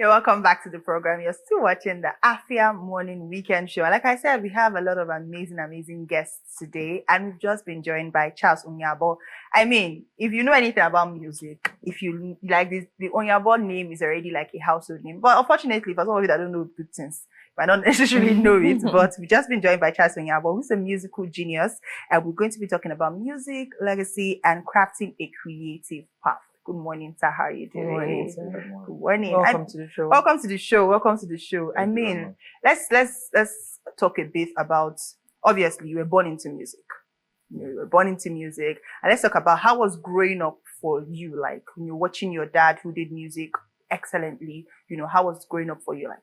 You're welcome back to the program. You're still watching the Afia Morning Weekend Show. Like I said, we have a lot of amazing guests today, and we've just been joined by Charles Onyabo. I mean, if you know anything about music, if you like this, the Onyabo name is already like a household name. But unfortunately, for some of you that don't know good things, I don't necessarily know it, but we've just been joined by Charles Onyabo, who's a musical genius, and we're going to be talking about music, legacy, and crafting a creative path. Good morning, sir. How are you doing? Good morning, sir. Good morning. Welcome to the show. Welcome to the show. Welcome to the show. I mean, let's talk a bit about. Obviously, you were born into music. You were born into music, and let's talk about how was growing up for you. Like, when you're watching your dad who did music excellently. How was growing up for you like?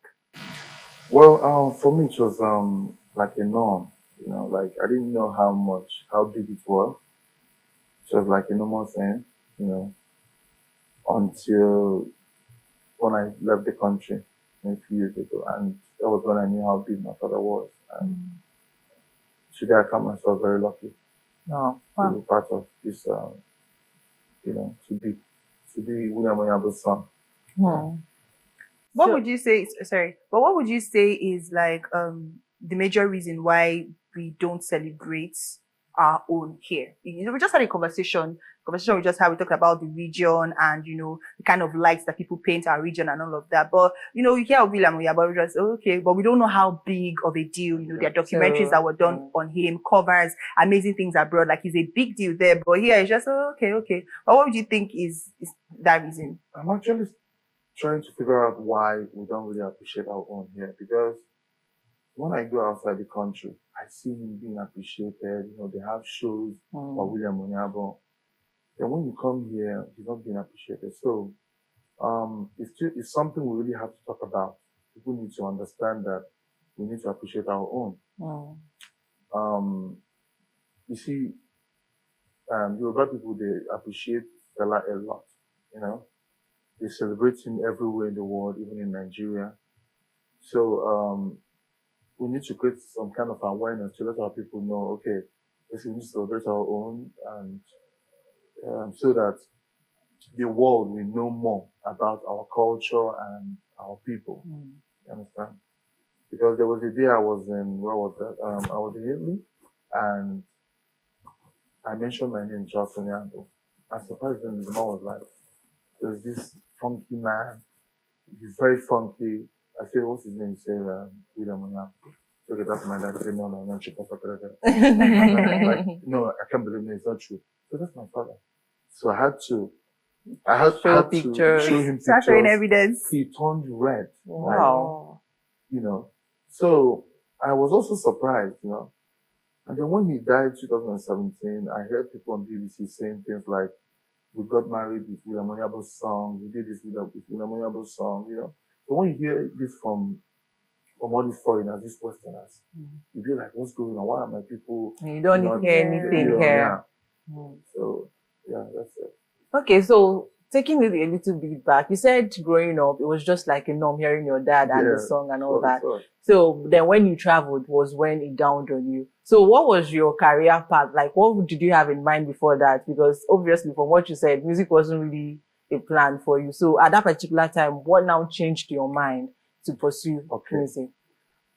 Well, for me it was like a norm. Like I didn't know how big it was. It was like a normal thing. You know, until when I left the country a few years ago, and that was when I knew how big my father was. And today I count myself very lucky No. to be part of this. To be William Onyabo's son. What would you say? Sorry, but what would you say is like the major reason why we don't celebrate our own here? We just had a conversation we just had. We talked about the region and the kind of lights that people paint our region and all of that. But you hear of William Onyaboh, we just okay, but we don't know how big of a deal. There are documentaries that were done on him, covers, amazing things abroad. Like he's a big deal there, but here it's just okay. But what would you think is that reason? I'm actually trying to figure out why we don't really appreciate our own here, because when I go outside the country, I see him being appreciated. They have shows for William Onyaboh. Then when you come here, he's not being appreciated. So, it's something we really have to talk about. People need to understand that we need to appreciate our own. You see, Yoruba people, they appreciate Fela a lot. They celebrate him everywhere in the world, even in Nigeria. So, we need to create some kind of awareness to let our people know, okay, we need to celebrate our own, and so that the world will know more about our culture and our people. You understand? Because there was a day I was in, where was that? I was in Italy, and I mentioned my name, Charles Onyabo. I surprised them. The man was like, there's this funky man. He's very funky. I said, what's his name? He said, William Onyaboh. Okay, that's my dad. He said, no, like, no, I can't believe it. It's not true. So that's my father. So I had to show to pictures. show him Start pictures. showing evidence. He turned red. Wow. So I was also surprised, And then when he died in 2017, I heard people on BBC saying things like, we got married with William Onyaboh's song, we did this with William Onyaboh's song, So when you hear this from all these foreigners, these Westerners, you be like, what's going on? Why are my people... You don't hear anything here. So, yeah, that's it. Okay, so taking it a little bit back, you said growing up, it was just like a norm hearing your dad and the song and all that. So then when you traveled was when it dawned on you. So what was your career path? Like, what did you have in mind before that? Because obviously from what you said, music wasn't really a plan for you. So at that particular time, what now changed your mind to pursue music?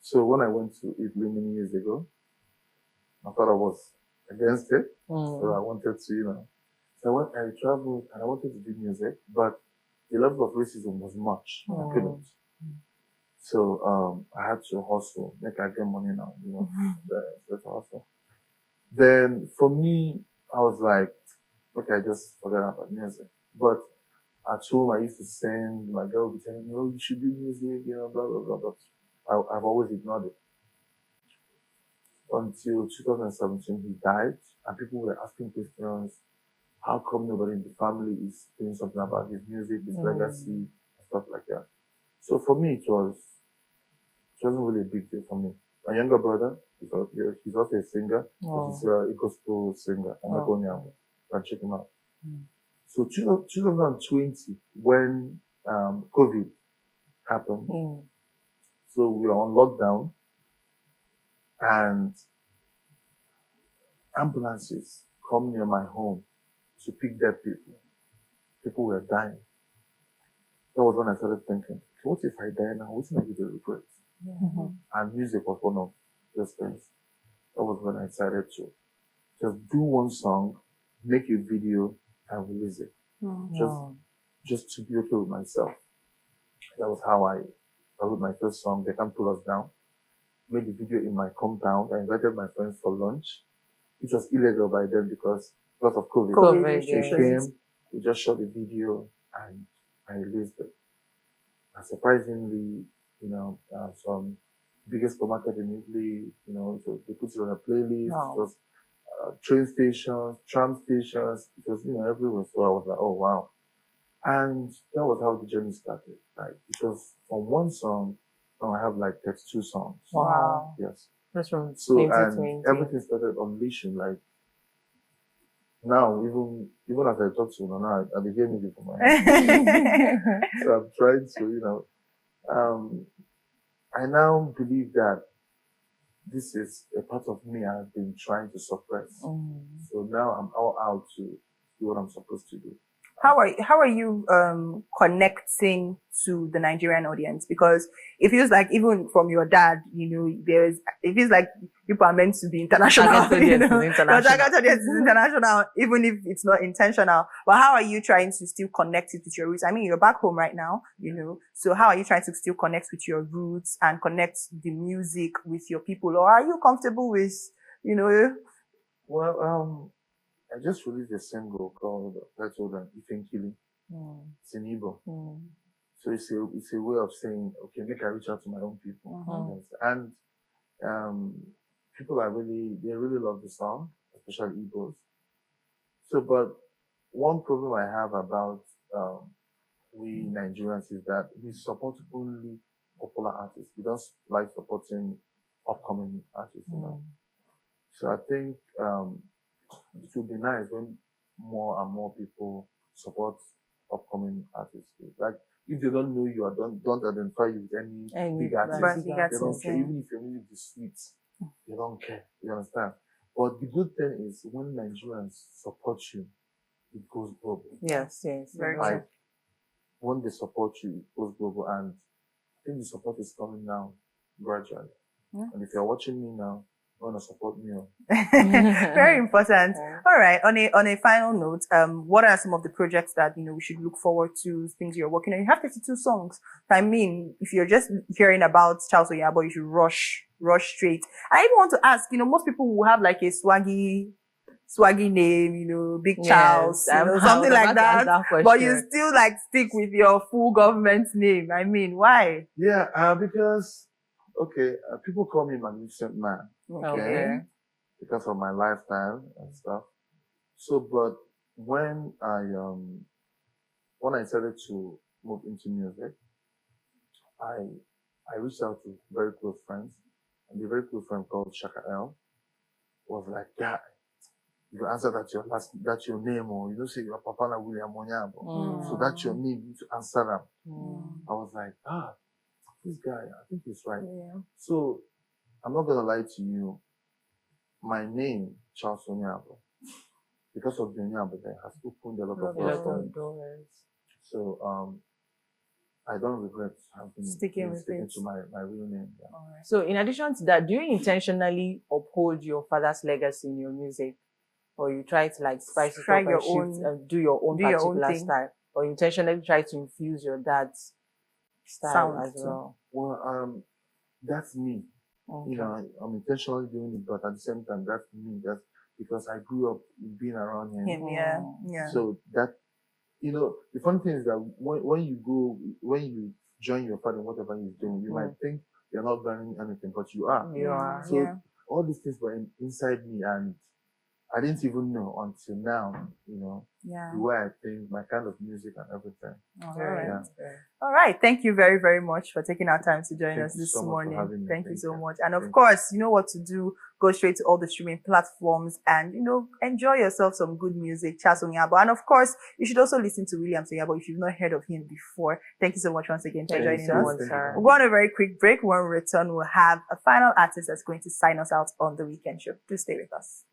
So when I went to Italy many years ago, my father was against it. So I wanted to, So when I traveled and I wanted to do music, but the level of racism was much. I couldn't. So I had to hustle, make I get money now, that's hustle. Then for me, I was like, okay, I just forgot about music. But at home, I used to sing. My girl would be telling me, oh, you should do music, blah, blah, blah. But I've always ignored it. Until 2017, he died, and people were asking questions. How come nobody in the family is doing something about his music, his legacy, stuff like that? So for me, it wasn't really a big deal for me. My younger brother, he's also a singer. He's a gospel singer. Can check him out. So 2020, when COVID happened, so we were on lockdown, and ambulances come near my home to pick dead people. People were dying. that was when I started thinking, what if I die now? What's my the regret? And music was one of those things. That was when I decided to just do one song, make a video, and release it. Just to be okay with myself. That was how I wrote my first song, They Can't Pull Us Down. Made the video in my compound. I invited my friends for lunch. It was illegal by then because of COVID. COVID, They came, we just shot the video and I released it. And surprisingly, some biggest supermarket in Italy, so they put it on a playlist. Wow. It was train stations, tram stations. It was, everywhere. So I was like, oh wow. And that was how the journey started. Like, because from one song, now I have like 32 songs. Wow. Yes. That's from So, 2020. and everything started unleashing. Like, now, even as I talk to you now, I begin music for my head. So I'm trying to, I now believe that this is a part of me I've been trying to suppress. So now I'm all out to do what I'm supposed to do. How are you connecting to the Nigerian audience? Because it feels like even from your dad, it feels like people are meant to be international. Your target audience is international, even if it's not intentional. But how are you trying to still connect it with your roots? I mean, you're back home right now, so how are you trying to still connect with your roots and connect the music with your people? Or are you comfortable with, Well, I just released a single titled Ifenkili. It's in Igbo. So it's a way of saying, okay, make I reach out to my own people. Yes. And people they really love the song, especially Igbos. So, but one problem I have about we Nigerians is that we support only popular artists. We don't like supporting upcoming artists. So I think it would be nice when more and more people support upcoming artists. Like, if they don't know you or don't identify you with any big artist, they don't care. Even if your music is sweet, they don't care. You understand? But the good thing is when Nigerians support you, it goes global. Yes. Very like, when they support you, it goes global. And I think the support is coming now gradually. And if you're watching me now, you want to support me. Very important. All right. On a final note, what are some of the projects that we should look forward to? Things you're working on. You have 32 songs. I mean, if you're just hearing about Charles Onyabo, you should rush straight. I even want to ask. Most people who have like a swaggy name, Big Charles, something like that. But you still like stick with your full government name. I mean, why? Yeah, because people call me Magnificent Man. Okay. Because of my lifestyle and stuff. So, but when I decided to move into music, I reached out to very close friends, and the very close friend called Shaka L was like, "Yeah, you answer that's your name, or say you're Papana William Onyabo. So that's your name, you need to answer them." I was like, this guy, I think he's right. Yeah. So I'm not gonna lie to you. My name, Charles Onyabo, because of the Onyabo, there has opened a lot of doors. So I don't regret having sticking to my real name. Yeah. Right. So in addition to that, do you intentionally uphold your father's legacy in your music, or you try to like spice it up and shift and do your own particular style, or you intentionally try to infuse your dad's style as well? Well, that's me. Okay. I'm intentionally doing it, but at the same time, that's me. That's because I grew up being around him. Yeah. So that, the funny thing is that when you join your father in whatever he's doing, you might think you're not learning anything, but you are. You are. So all these things were inside me, and I didn't even know until now, the way I think, my kind of music and everything. All right. Thank you very, very much for taking our time to join us this morning. Thank you so much. And of course, you know what to do. Go straight to all the streaming platforms and, enjoy yourself some good music, Charles Onyabo. And of course, you should also listen to William Onyabo if you've not heard of him before. Thank you so much once again for joining us. We'll go on a very quick break. When we return, we'll have a final artist that's going to sign us out on the weekend show. Please stay with us.